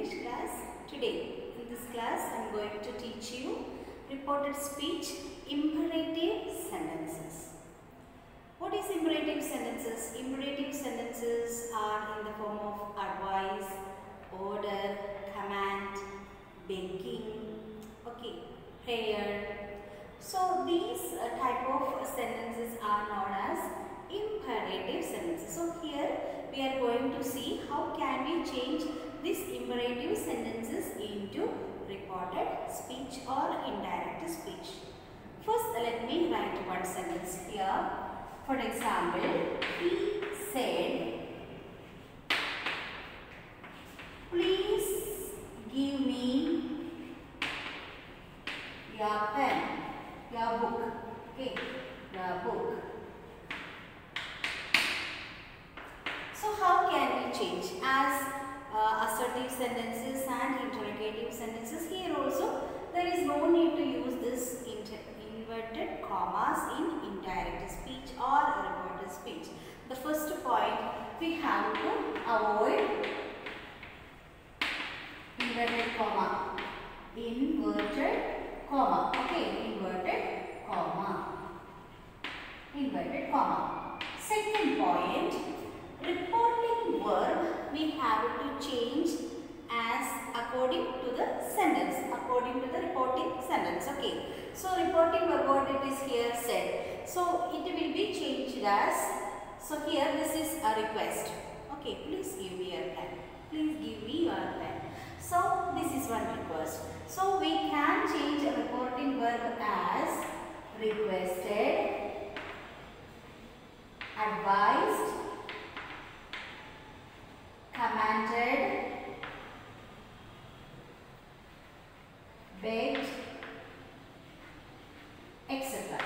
English class. Today in this class I am going to teach you reported speech imperative sentences. What is imperative sentences? Imperative sentences are in the form of advice, order, command, begging, prayer. So these type of sentences are known as imperative sentences. So here we are going to see how can we change these imperative sentences into reported speech or indirect speech. First let me write one sentence here. For example, he said, please give me your pen, your book, your book. So how can we change? As assertive sentences and interrogative sentences, here also there is no need to use this inverted commas in indirect speech or reported speech. The first point, we have to avoid inverted comma. Inverted comma. Inverted comma. Second point, reporting verb we have to change as according to the sentence, according to the reporting sentence. So reporting verb what it is here said. So it will be changed as, so here this is a request. Please give me your pen. Please give me your pen. So this is one request. So we can change a reporting verb as requested, advised, commanded, begged, etc.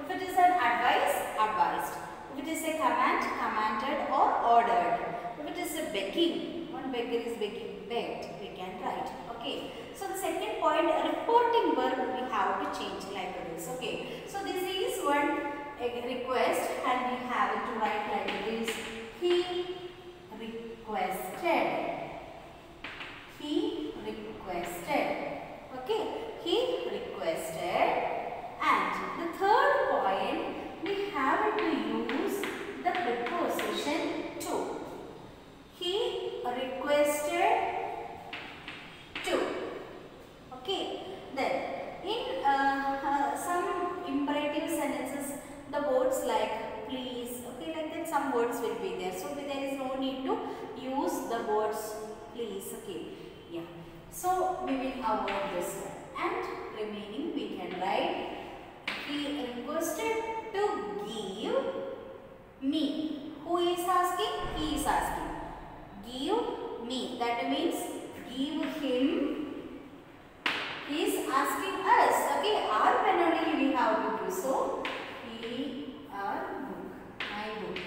If it is an advice, advised. If it is a command, commanded or ordered. If it is a begging, one beggar is begging, begged, we can write. So the second point, reporting verb we have to change like this. So this is one request and we have to write like this. He requested. He requested. He requested. And the third point, we have to use the preposition to. He requested to. Then in some imperative sentences, the words like please, like that some words will be there. So there is no need to use the words please. So we will avoid this one. And remaining we can write, he requested to give me. Who is asking? He is asking. Give me. That means give him. He is asking us. Our pen only we have to do. So he, our book, my book.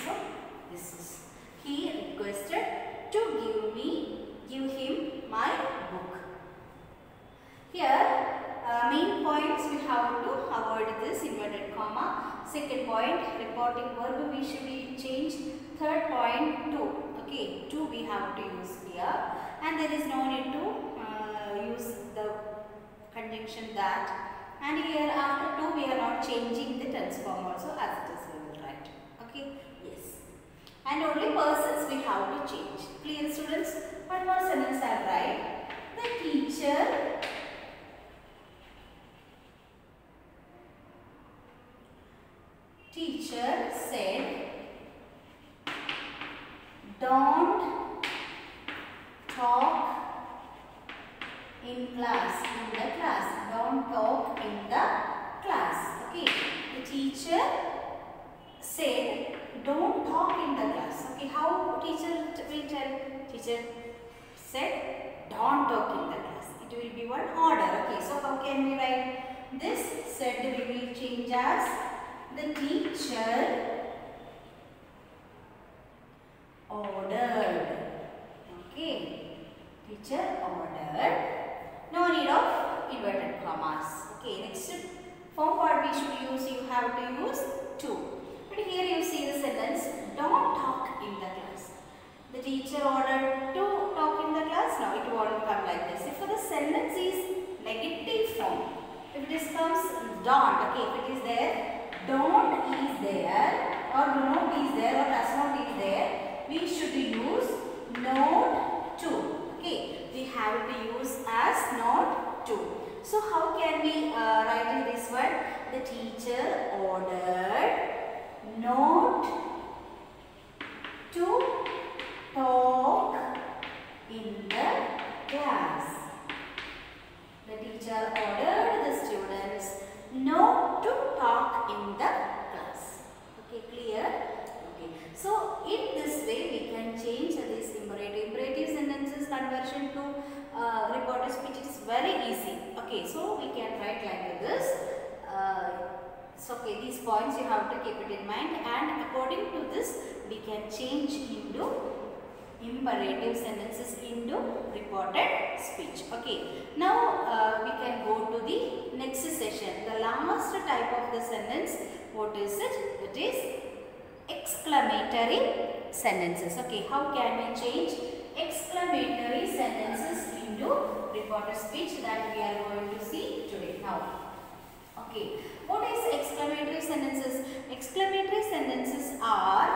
So this is. He requested to give him my book. Here, main points we have to avoid this inverted comma. Second point, reporting verb we should change. Third point, to. To we have to use here, and there is no need to use the conjunction that. And here after to we are not changing the tense form also, as it is we will write. Yes. And only persons we have to change. Clear, students? One more sentence I write. The teacher said, don't talk in class, Don't talk in the class. The teacher said, don't talk in the class. How teacher will tell? Teacher said, don't talk in the class. It will be one order. So how can we write this? Said we will change as the teacher ordered. Teacher ordered. No need of inverted commas. Next form what we should use, you have to use to. But here you see the sentence, don't talk in the class. The teacher ordered to talk sentence is negative form. If this comes don't, okay, if it is there, don't is there or do not is there or does not is there, we should use not to. Okay, we have to use as not to. So how can we write in this word? The teacher ordered not to talk in the class. The teacher ordered the students not to talk in the class. Okay, clear? Okay. So in this way we can change this imperative sentences conversion to reported speech. It is very easy. Okay, so we can write like this. So okay, these points you have to keep it in mind, and according to this we can change into imperative sentences into reported speech. Okay, now we can go to the next session. The last type of the sentence, what is it? It is exclamatory sentences. Okay, how can we change exclamatory sentences into reported speech? That we are going to see today. Now, okay, what is exclamatory sentences? Exclamatory sentences are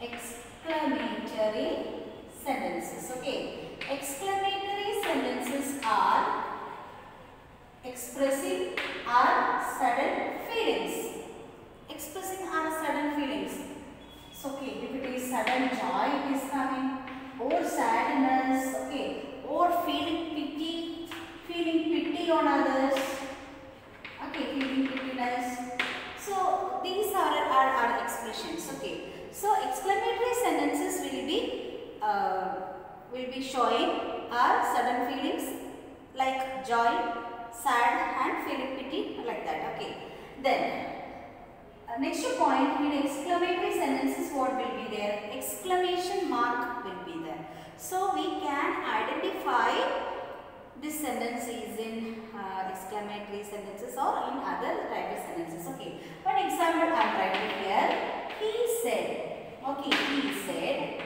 exclamatory sentences. Okay, exclamatory sentences are expressing our sudden feelings. Expressing our sudden feelings. So okay, if it is sudden joy it is coming, or sadness, okay, or feeling pity on others, okay, feeling pittiness. So these are our expressions. Okay, so exclamatory sentences will be showing our sudden feelings like joy, sad, and feeling pity, like that. Okay, then next point, in exclamatory sentences what will be there? Exclamation mark will be there. So we can identify this sentence is in exclamatory sentences or in other type of sentences. Okay, one example I am writing here. He said, okay, he said,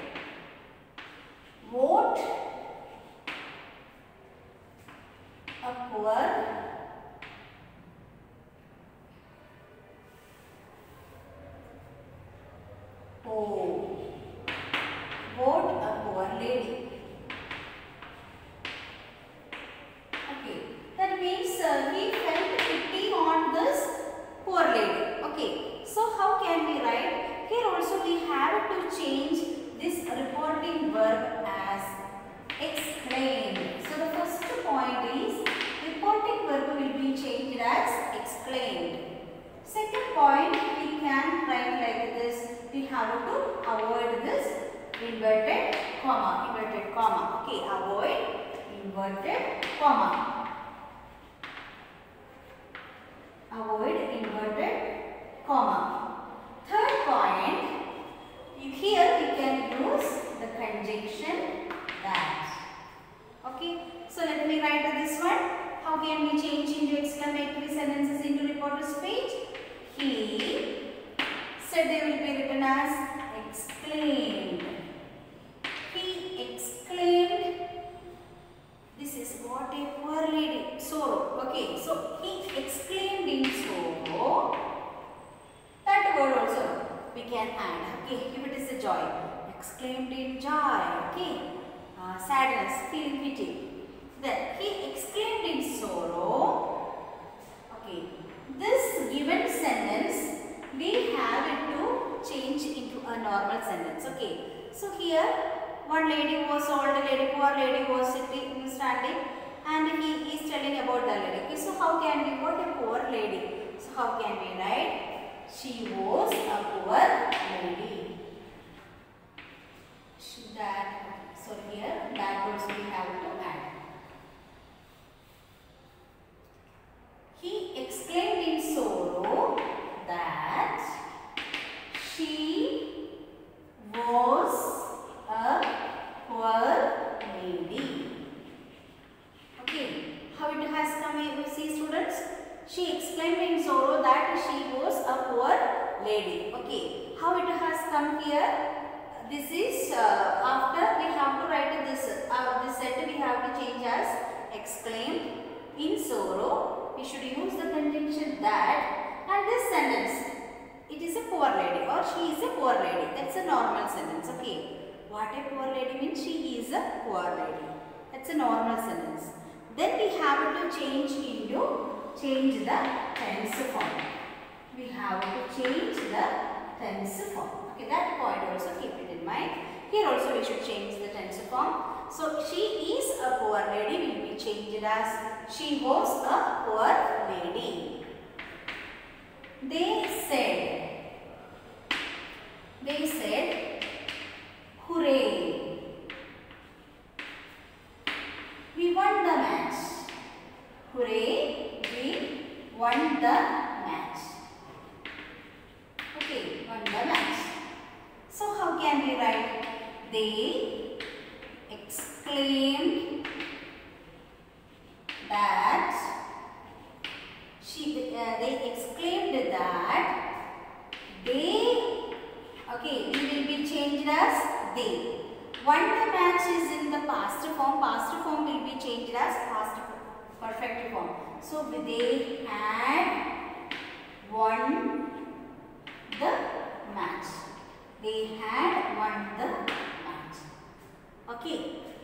what a poor lady. Okay, that means he felt pity on this poor lady. Okay, so how can we write? Here also we have to change this reporting verb as exclaimed. So the first point is reporting verb will be changed as exclaimed. Second point, we can write like this. We have to avoid this inverted comma. Okay, avoid inverted comma. Avoid inverted comma. Third point, here we can use the conjunction that. Okay, so let me write this one. How can we change into exclamatory sentences into reported speech? He said they will be written as exclaimed. He exclaimed, this is what a poor lady, sorrow. Okay, so he exclaimed in sorrow. That word also we can add. Okay, if it is a joy, exclaimed in joy. Okay, sadness, feeling pity. Then he exclaimed in sorrow. Okay, this given sentence we have it to change into a normal sentence. Okay, so here one lady was old lady, poor lady was standing, and he is telling about the lady. Okay, so how can we put a poor lady? So how can we write? She was a poor lady. So here that also we have to add. He exclaimed in sorrow that she was a poor lady. Okay, how it has come, you see students? She exclaimed in sorrow that she was a poor lady. Okay, how it has come here? This is after we have to write this. This set we have has exclaimed in sorrow. We should use the conjunction that, and this sentence, it is a poor lady or she is a poor lady. That's a normal sentence. Okay. What a poor lady means? She is a poor lady. That's a normal sentence. Then we have to change the tense form. We have to change the tense form. Okay, that point also keep it in mind. Here also we should change the tense form. So she is a poor lady will be changed as she was a poor lady. They said, hooray! We won the match. Hooray! We won the match. Okay, won the match. So how can we write? They exclaimed that they exclaimed that they, okay, we will be changed as they. Won the match is in the past form. Past form will be changed as past perfect form. So they had won the match. They had won the match. Okay.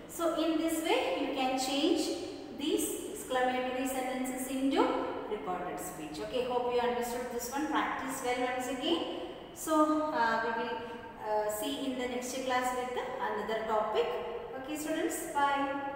So in this way you can change these exclamatory sentences into reported speech. Okay. Hope you understood this one. Practice well once again. So we will see in the next class with another topic. Okay students, bye.